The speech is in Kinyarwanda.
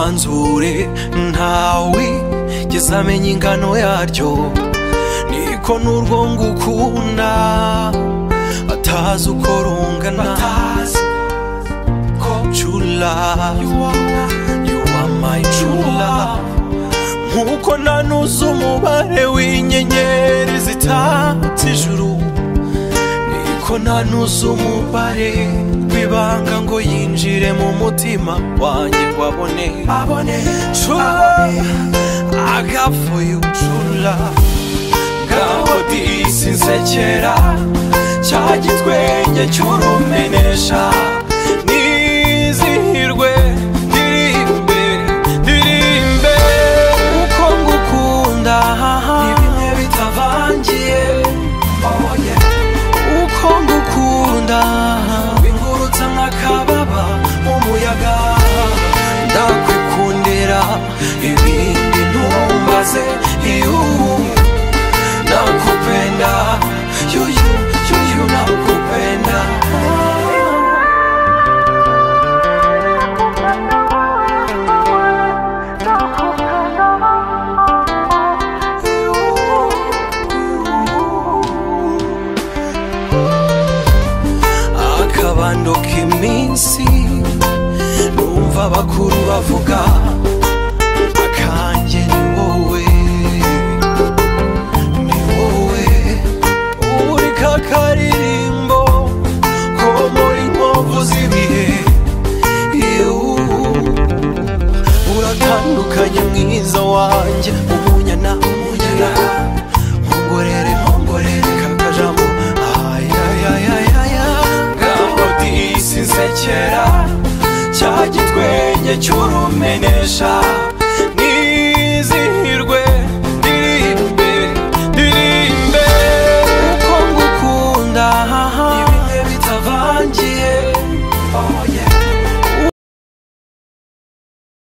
isanzure ntawe geze amenya ingano yaryo, niko n'urwo ngukunda batazi uko rungana. True love, you are my true love. Nkuko nanuze umubare w'inyenyeri zitatse ijuru, niko nanuze umubare w'ibanga ngo yinjire mu mutima wanjye ngo abone true love. I got for you true love. Ngaho disi nsekera cya gitwenge cy'urumenesha, nizihirwe ndirimbe uko ngukunda n'ibimwe bitavangiye. Uko ngukunda bingurutsa nk'akababa mu muyaga, ndakwikundira ibindi ntumbaze. Nakupenda you nakupenda. Akabando k'iminsi numva abakuru bavuga, akanjye ni wowe, ni wowe. Uri kakaririmbo ko muri nkovu z'ibihe, uratandukanye mwiza wanjye, umunyana nkongorere kakajamo ayayayaya. Ngaho disi nsekera cya gitwenge cy'urumenesha,